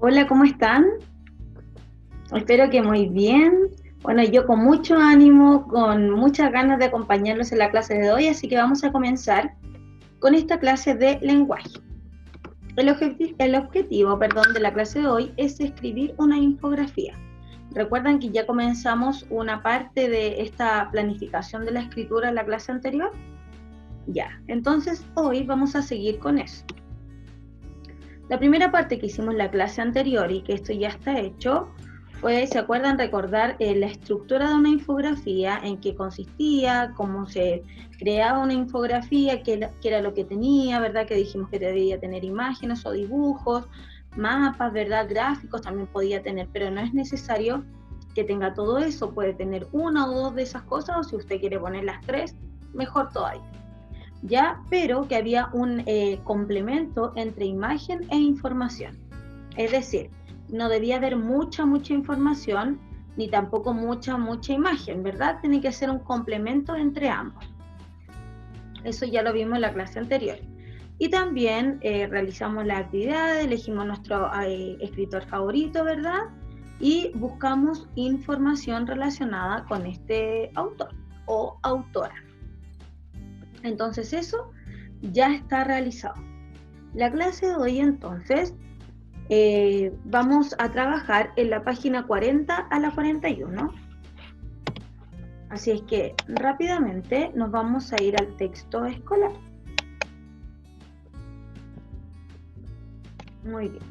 Hola, ¿cómo están? Espero que muy bien. Bueno, yo con mucho ánimo, con muchas ganas de acompañarlos en la clase de hoy, así que vamos a comenzar con esta clase de lenguaje. El objetivo, de la clase de hoy es escribir una infografía. ¿Recuerdan que ya comenzamos una parte de esta planificación de la escritura en la clase anterior? Ya, entonces hoy vamos a seguir con eso. La primera parte que hicimos en la clase anterior y que esto ya está hecho fue, ¿se acuerdan? Recordar la estructura de una infografía, en qué consistía, cómo se creaba una infografía, qué era lo que tenía, ¿verdad? Que dijimos que debía tener imágenes o dibujos, mapas, ¿verdad? Gráficos también podía tener, pero no es necesario que tenga todo eso, puede tener una o dos de esas cosas, o si usted quiere poner las tres, mejor todavía. ¿Ya? Pero que había un complemento entre imagen e información. Es decir, no debía haber mucha información, ni tampoco mucha imagen, ¿verdad? Tiene que ser un complemento entre ambos. Eso ya lo vimos en la clase anterior. Y también realizamos la actividad, elegimos nuestro escritor favorito, ¿verdad? Y buscamos información relacionada con este autor o autora. Entonces eso ya está realizado. La clase de hoy entonces vamos a trabajar en la página 40 a la 41. Así es que rápidamente nos vamos a ir al texto escolar. Muy bien.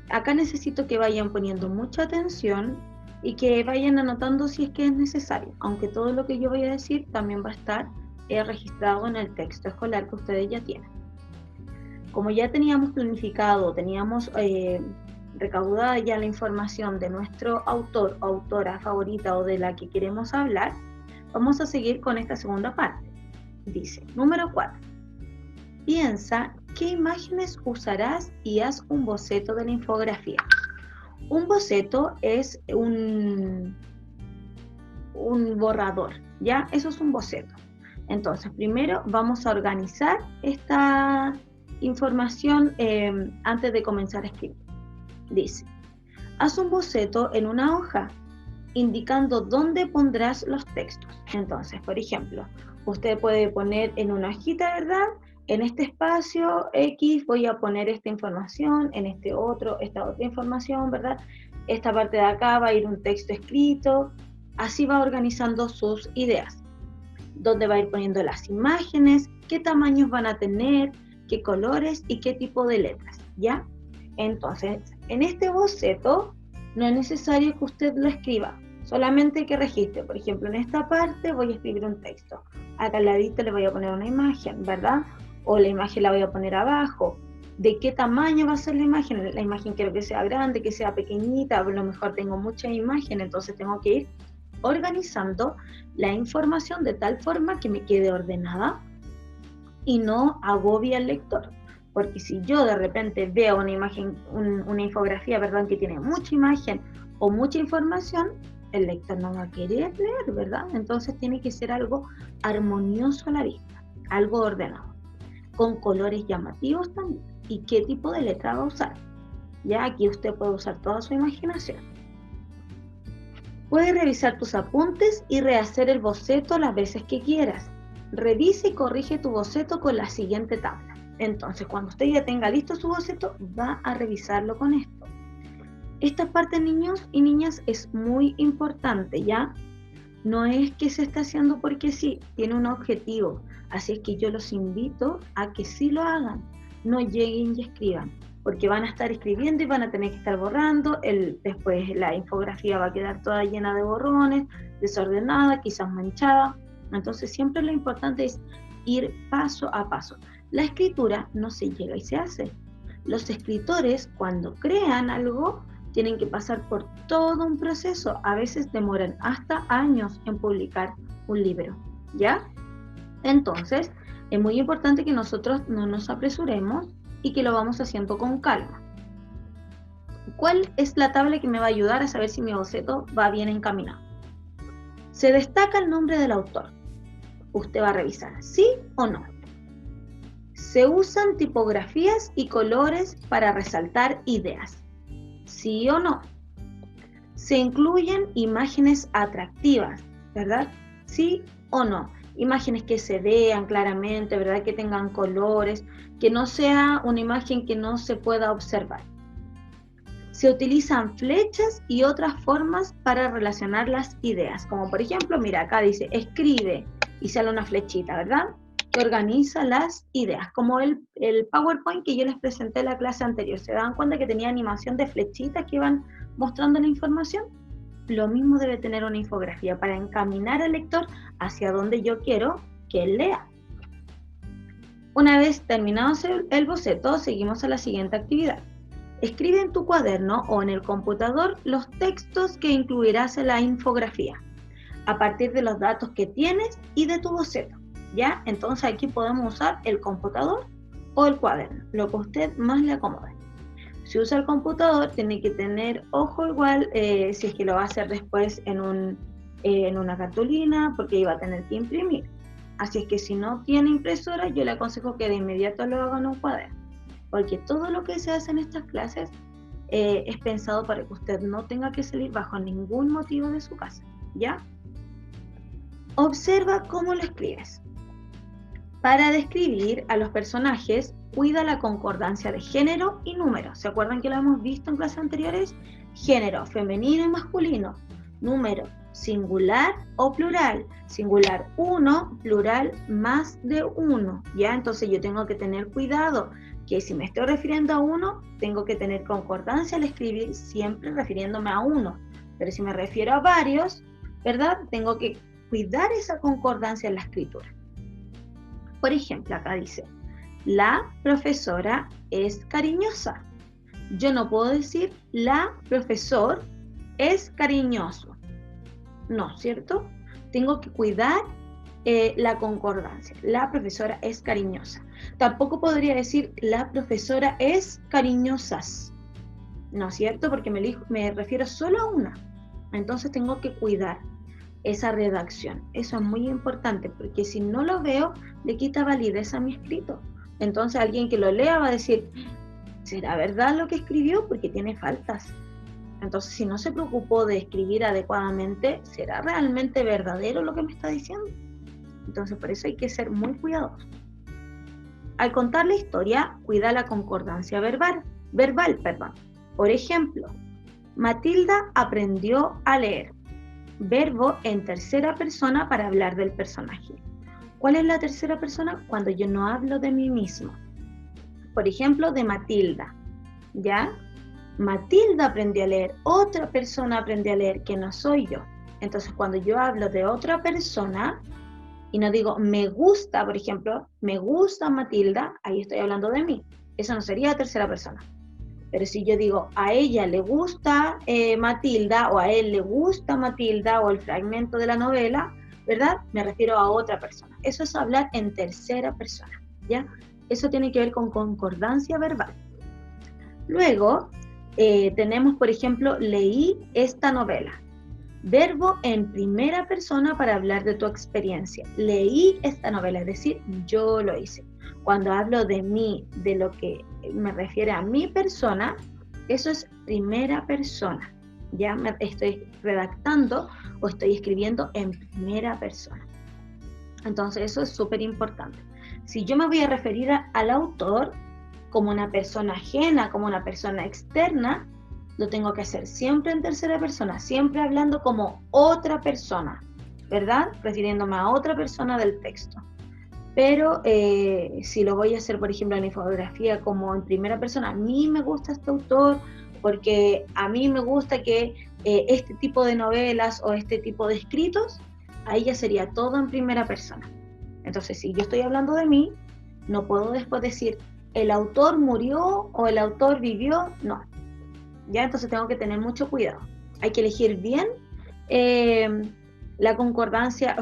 Acá necesito que vayan poniendo mucha atención y que vayan anotando si es que es necesario, aunque todo lo que yo voy a decir también va a estar registrado en el texto escolar que ustedes ya tienen. Como ya teníamos planificado, teníamos recaudada ya la información de nuestro autor o autora favorita o de la que queremos hablar, vamos a seguir con esta segunda parte. Dice, número 4. Piensa qué imágenes usarás y haz un boceto de la infografía. Un boceto es un borrador, ¿ya? Eso es un boceto. Entonces, primero vamos a organizar esta información antes de comenzar a escribir. Dice, haz un boceto en una hoja indicando dónde pondrás los textos. Entonces, por ejemplo, usted puede poner en una hojita, ¿verdad? En este espacio X voy a poner esta información, en este otro, esta otra información, ¿verdad? Esta parte de acá va a ir un texto escrito, así va organizando sus ideas. Dónde va a ir poniendo las imágenes, qué tamaños van a tener, qué colores y qué tipo de letras, ¿ya? Entonces, en este boceto no es necesario que usted lo escriba, solamente que registre. Por ejemplo, en esta parte voy a escribir un texto. Acá al ladito le voy a poner una imagen, ¿verdad? O la imagen la voy a poner abajo. ¿De qué tamaño va a ser la imagen? La imagen quiero que sea grande, que sea pequeñita, a lo mejor tengo mucha imagen, entonces tengo que ir organizando la información de tal forma que me quede ordenada y no agobie al lector. Porque si yo de repente veo una imagen, una infografía, perdón, que tiene mucha imagen o mucha información, el lector no va a querer leer, ¿verdad? Entonces tiene que ser algo armonioso a la vista, algo ordenado, con colores llamativos también. ¿Y qué tipo de letra va a usar? Ya aquí usted puede usar toda su imaginación. Puedes revisar tus apuntes y rehacer el boceto las veces que quieras. Revisa y corrige tu boceto con la siguiente tabla. Entonces, cuando usted ya tenga listo su boceto, va a revisarlo con esto. Esta parte, niños y niñas, es muy importante, ¿ya? No es que se está haciendo porque sí, tiene un objetivo. Así es que yo los invito a que sí lo hagan. No lleguen y escriban, porque van a estar escribiendo y van a tener que estar borrando. Después la infografía va a quedar toda llena de borrones, desordenada, quizás manchada. Entonces siempre lo importante es ir paso a paso. La escritura no se llega y se hace. Los escritores, cuando crean algo, tienen que pasar por todo un proceso. A veces demoran hasta años en publicar un libro, ¿ya? Entonces, es muy importante que nosotros no nos apresuremos y que lo vamos haciendo con calma. ¿Cuál es la tabla que me va a ayudar a saber si mi boceto va bien encaminado? Se destaca el nombre del autor. Usted va a revisar, ¿sí o no? Se usan tipografías y colores para resaltar ideas. ¿Sí o no? Se incluyen imágenes atractivas, ¿verdad? ¿Sí o no? Imágenes que se vean claramente, ¿verdad? Que tengan colores, que no sea una imagen que no se pueda observar. Se utilizan flechas y otras formas para relacionar las ideas, como por ejemplo, mira, acá dice escribe y sale una flechita, ¿verdad? Que organiza las ideas, como el PowerPoint que yo les presenté en la clase anterior. ¿Se dan cuenta que tenía animación de flechitas que iban mostrando la información? Lo mismo debe tener una infografía para encaminar al lector hacia donde yo quiero que él lea. Una vez terminado el boceto, seguimos a la siguiente actividad. Escribe en tu cuaderno o en el computador los textos que incluirás en la infografía, a partir de los datos que tienes y de tu boceto, ¿ya? Entonces aquí podemos usar el computador o el cuaderno, lo que a usted más le acomode. Si usa el computador, tiene que tener ojo igual si es que lo va a hacer después en una cartulina, porque iba a tener que imprimir. Así es que si no tiene impresora, yo le aconsejo que de inmediato lo haga en un cuaderno, porque todo lo que se hace en estas clases es pensado para que usted no tenga que salir bajo ningún motivo de su casa, ¿ya? Observa cómo lo escribes. Para describir a los personajes, cuida la concordancia de género y número. ¿Se acuerdan que lo hemos visto en clases anteriores? Género femenino y masculino. Número singular o plural. Singular 1, plural más de 1. ¿Ya? Entonces yo tengo que tener cuidado que si me estoy refiriendo a uno, tengo que tener concordancia al escribir siempre refiriéndome a uno. Pero si me refiero a varios, ¿verdad? Tengo que cuidar esa concordancia en la escritura. Por ejemplo, acá dice, la profesora es cariñosa. Yo no puedo decir, la profesor es cariñoso. No, ¿cierto? Tengo que cuidar la concordancia. La profesora es cariñosa. Tampoco podría decir, la profesora es cariñosas. No, ¿cierto? Porque me refiero solo a una. Entonces tengo que cuidar esa redacción. Eso es muy importante, porque si no lo veo, le quita validez a mi escrito. Entonces alguien que lo lea va a decir, ¿será verdad lo que escribió? Porque tiene faltas. Entonces, si no se preocupó de escribir adecuadamente, ¿será realmente verdadero lo que me está diciendo? Entonces, por eso hay que ser muy cuidadosos. Al contar la historia, cuida la concordancia verbal. Por ejemplo, Matilda aprendió a leer. Verbo en tercera persona para hablar del personaje. ¿Cuál es la tercera persona? Cuando yo no hablo de mí mismo. Por ejemplo, de Matilda, ¿ya? Matilda aprendió a leer, otra persona aprendió a leer que no soy yo. Entonces, cuando yo hablo de otra persona y no digo me gusta, por ejemplo, me gusta Matilda, ahí estoy hablando de mí. Eso no sería tercera persona. Pero si yo digo a ella le gusta Matilda o a él le gusta Matilda o el fragmento de la novela, ¿verdad? Me refiero a otra persona. Eso es hablar en tercera persona, ¿ya? Eso tiene que ver con concordancia verbal. Luego tenemos, por ejemplo, leí esta novela. Verbo en primera persona para hablar de tu experiencia. Leí esta novela, es decir, yo lo hice. Cuando hablo de mí, de lo que me refiere a mi persona, eso es primera persona. Ya me estoy redactando o estoy escribiendo en primera persona. Entonces eso es súper importante. Si yo me voy a referir al autor como una persona ajena, como una persona externa, lo tengo que hacer siempre en tercera persona, siempre hablando como otra persona, ¿verdad? Refiriéndome a otra persona del texto. Pero si lo voy a hacer, por ejemplo, en infografía como en primera persona, a mí me gusta este autor porque a mí me gusta que este tipo de novelas o este tipo de escritos, ahí ya sería todo en primera persona. Entonces, si yo estoy hablando de mí, no puedo después decir, el autor murió o el autor vivió, no. ¿Ya? Entonces tengo que tener mucho cuidado. Hay que elegir bien la concordancia,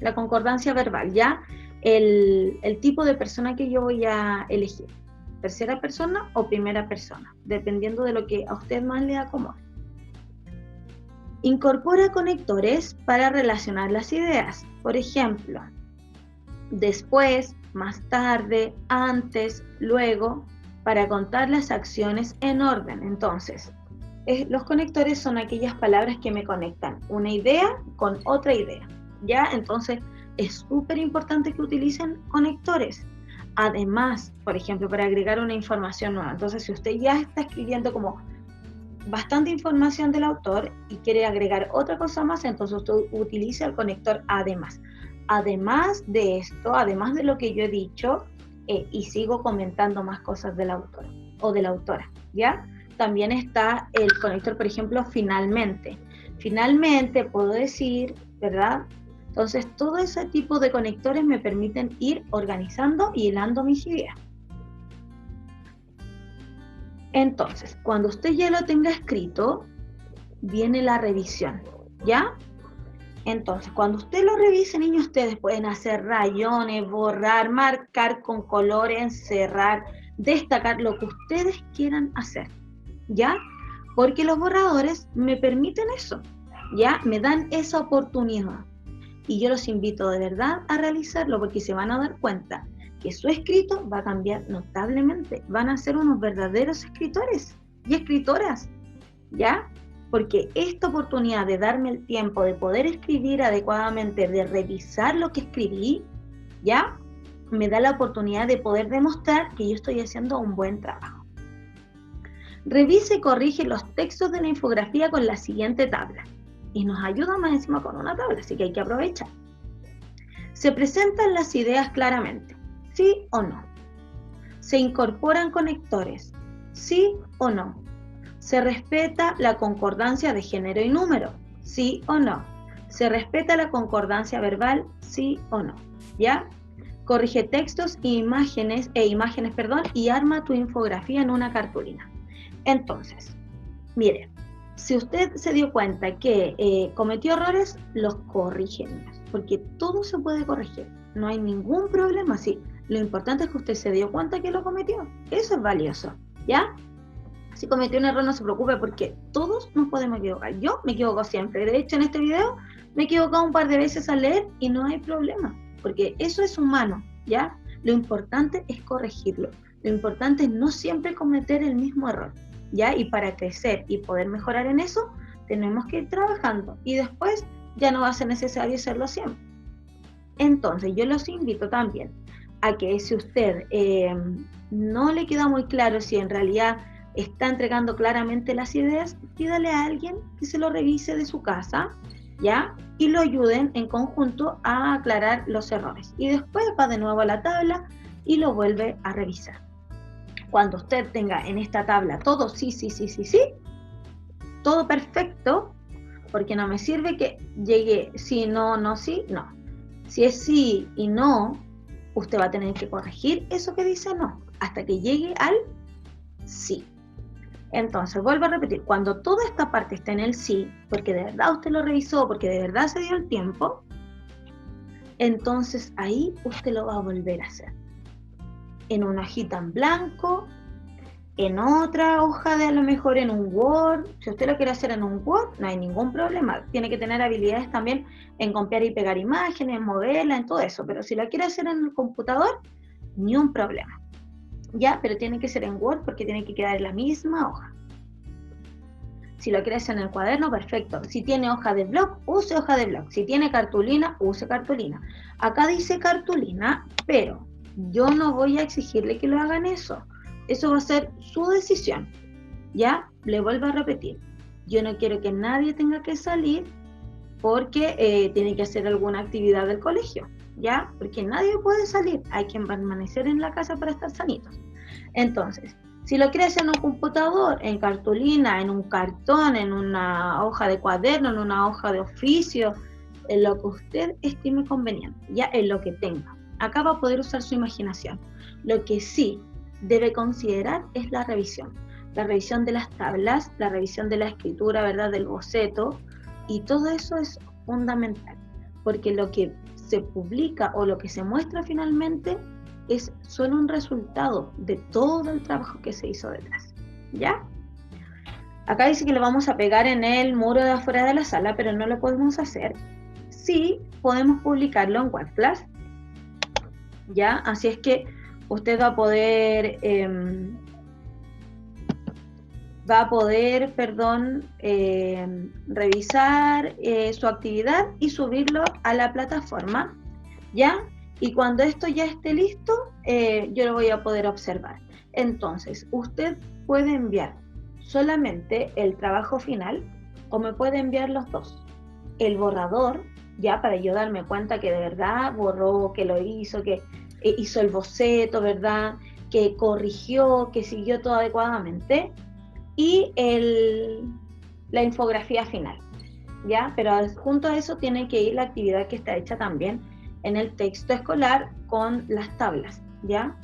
la concordancia verbal, ¿ya? El tipo de persona que yo voy a elegir. Tercera persona o primera persona, dependiendo de lo que a usted más le acomode. Incorpora conectores para relacionar las ideas. Por ejemplo, después, más tarde, antes, luego. para contar las acciones en orden. Entonces, los conectores son aquellas palabras que me conectan una idea con otra idea, ¿ya? Entonces, es súper importante que utilicen conectores. Además, por ejemplo, para agregar una información nueva. Entonces, si usted ya está escribiendo como bastante información del autor y quiere agregar otra cosa más, entonces usted utiliza el conector además. Además de esto, además de lo que yo he dicho, y sigo comentando más cosas del autor o de la autora, ¿ya? También está el conector, por ejemplo, finalmente. Finalmente puedo decir, ¿verdad? Entonces, todo ese tipo de conectores me permiten ir organizando y hilando mis ideas. Entonces, cuando usted ya lo tenga escrito, viene la revisión, ¿ya? Entonces, cuando usted lo revise, niños, ustedes pueden hacer rayones, borrar, marcar con colores, encerrar, destacar, lo que ustedes quieran hacer, ¿ya? Porque los borradores me permiten eso, ¿ya? Me dan esa oportunidad. Y yo los invito de verdad a realizarlo porque se van a dar cuenta que su escrito va a cambiar notablemente. Van a ser unos verdaderos escritores y escritoras, ¿ya? Porque esta oportunidad de darme el tiempo de poder escribir adecuadamente, de revisar lo que escribí, ¿ya? Me da la oportunidad de poder demostrar que yo estoy haciendo un buen trabajo. Revise y corrige los textos de la infografía con la siguiente tabla. Y nos ayuda más encima con una tabla, así que hay que aprovechar. Se presentan las ideas claramente, ¿sí o no? Se incorporan conectores, ¿sí o no? Se respeta la concordancia de género y número, ¿sí o no? Se respeta la concordancia verbal, ¿sí o no? ¿Ya? Corrige textos e imágenes, y arma tu infografía en una cartulina. Entonces, mire, si usted se dio cuenta que cometió errores, los corrige, porque todo se puede corregir, no hay ningún problema, sí. Lo importante es que usted se dio cuenta que lo cometió, eso es valioso, ¿ya? Si cometió un error, no se preocupe, porque todos nos podemos equivocar. Yo me equivoco siempre, de hecho en este video me he equivocado un par de veces al leer y no hay problema, porque eso es humano, ¿ya? Lo importante es corregirlo, lo importante es no siempre cometer el mismo error, ¿ya? Y para crecer y poder mejorar en eso, tenemos que ir trabajando y después ya no va a ser necesario hacerlo siempre. Entonces, yo los invito también a que si usted no le queda muy claro si en realidad está entregando claramente las ideas, pídale a alguien que se lo revise de su casa, ¿ya? Y lo ayuden en conjunto a aclarar los errores. Y después va de nuevo a la tabla y lo vuelve a revisar. Cuando usted tenga en esta tabla todo sí, todo perfecto, porque no me sirve que llegue sí, no, sí, no. Si es sí y no, usted va a tener que corregir eso que dice no, hasta que llegue al sí. Entonces, vuelvo a repetir, cuando toda esta parte está en el sí, porque de verdad usted lo revisó, porque de verdad se dio el tiempo, entonces ahí usted lo va a volver a hacer. En una hojita en blanco, en otra hoja de a lo mejor en un Word. Si usted lo quiere hacer en un Word, no hay ningún problema. Tiene que tener habilidades también en copiar y pegar imágenes, en moverla, en todo eso. Pero si lo quiere hacer en el computador, ni un problema. Ya, pero tiene que ser en Word porque tiene que quedar en la misma hoja. Si lo quiere hacer en el cuaderno, perfecto. Si tiene hoja de blog, use hoja de blog. Si tiene cartulina, use cartulina. Acá dice cartulina, pero yo no voy a exigirle que lo hagan eso. Eso va a ser su decisión, ¿ya? Le vuelvo a repetir. Yo no quiero que nadie tenga que salir porque tiene que hacer alguna actividad del colegio, ¿ya? Porque nadie puede salir. Hay que permanecer en la casa para estar sanitos. Entonces, si lo quiere hacer en un computador, en cartulina, en un cartón, en una hoja de cuaderno, en una hoja de oficio, en lo que usted estime conveniente, ya en lo que tenga. Acá va a poder usar su imaginación. Lo que sí debe considerar es la revisión de las tablas, la revisión de la escritura, ¿verdad? Del boceto, y todo eso es fundamental, porque lo que se publica o lo que se muestra finalmente es solo un resultado de todo el trabajo que se hizo detrás, ¿ya? Acá dice que lo vamos a pegar en el muro de afuera de la sala, pero no lo podemos hacer. Sí, podemos publicarlo en WordPress, ¿ya? Así es que usted va a poder va a poder, revisar su actividad y subirlo a la plataforma, ¿ya? Y cuando esto ya esté listo, yo lo voy a poder observar. Entonces, usted puede enviar solamente el trabajo final o me puede enviar los dos. El borrador, ya para yo darme cuenta que de verdad borró, que lo hizo, que hizo el boceto, ¿verdad? Que corrigió, que siguió todo adecuadamente. Y la infografía final, ¿ya? Pero junto a eso tiene que ir la actividad que está hecha también en el texto escolar con las tablas, ¿ya?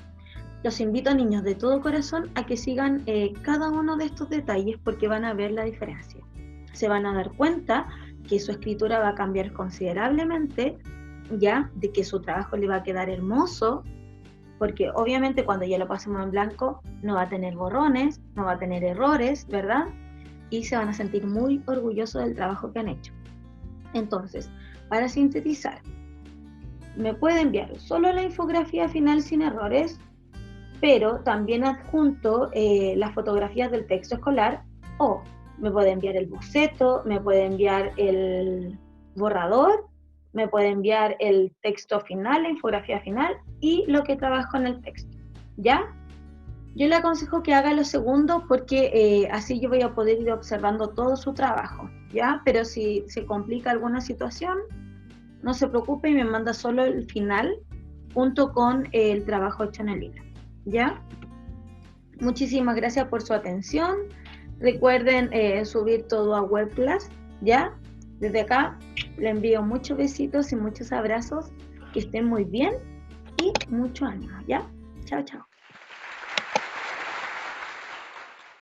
Los invito, niños, de todo corazón a que sigan cada uno de estos detalles porque van a ver la diferencia. Se van a dar cuenta que su escritura va a cambiar considerablemente, ¿ya? De que su trabajo le va a quedar hermoso, porque obviamente cuando ya lo pasemos en blanco no va a tener borrones, no va a tener errores, ¿verdad? Y se van a sentir muy orgullosos del trabajo que han hecho. Entonces, para sintetizar, me puede enviar solo la infografía final sin errores, pero también adjunto las fotografías del texto escolar, o me puede enviar el boceto, me puede enviar el borrador, me puede enviar el texto final, la infografía final y lo que trabajo en el texto, ¿ya? Yo le aconsejo que haga lo segundo porque así yo voy a poder ir observando todo su trabajo, ¿ya? Pero si se complica alguna situación, no se preocupe y me manda solo el final junto con el trabajo hecho en el libro, ¿ya? Muchísimas gracias por su atención. Recuerden subir todo a WebClass, ¿ya? Desde acá le envío muchos besitos y muchos abrazos. Que estén muy bien y mucho ánimo, ¿ya? Chao, chao.